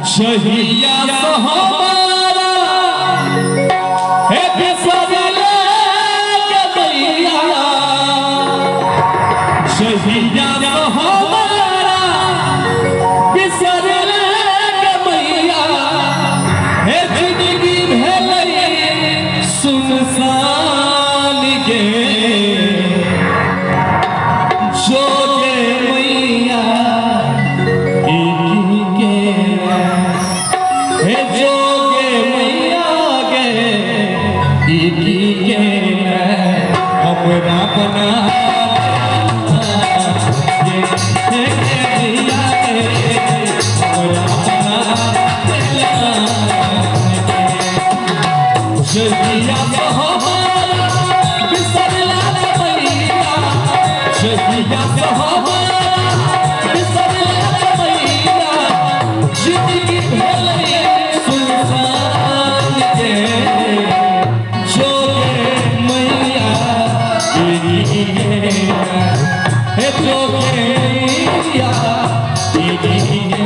जहिया से हमारा हे बिसरले के दैया जहिया से हमारा बिसरले के दैया हे जिंदगी भेलै सुनसान गे जोगे मैया हे जोगे मैया गे इकी के हमरा बना मैया गे हमरा बना जहिया से हमारा बिसरला के मैया जहिया से हमारा बिसरला के मैया जिंदगी भेलै सुनसान गे जोगे मैया इकी के हे जोगे मैया इकी के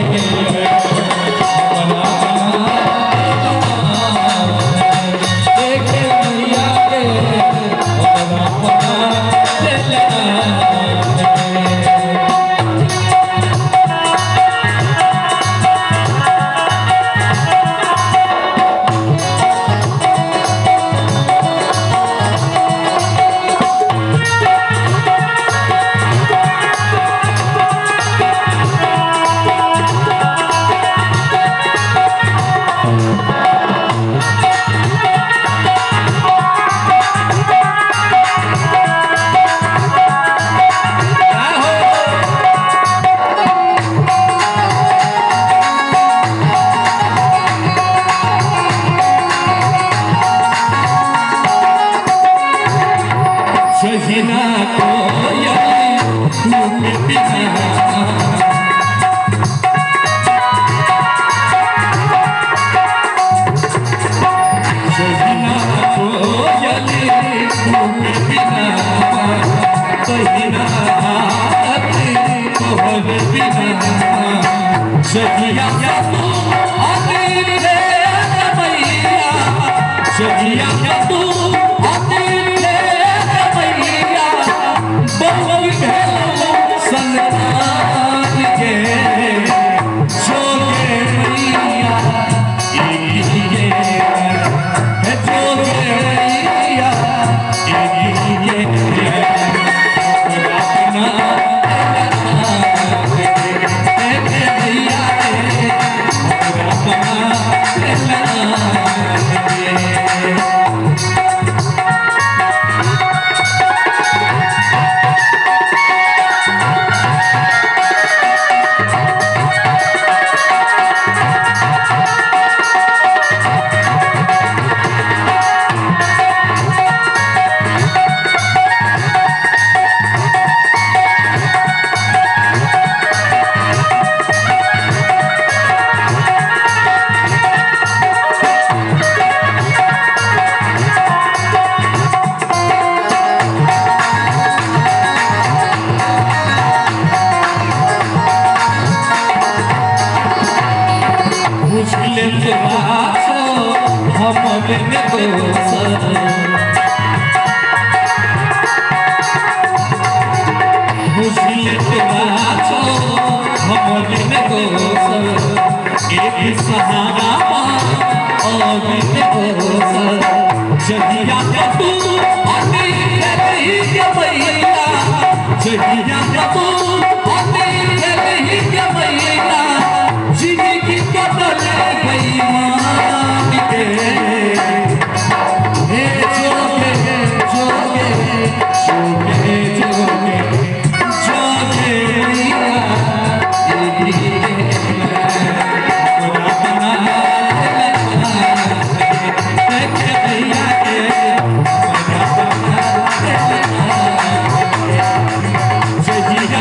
सजना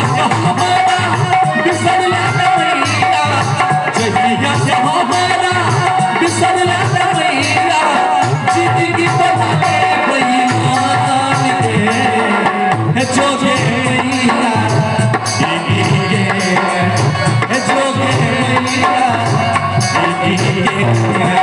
गिरिए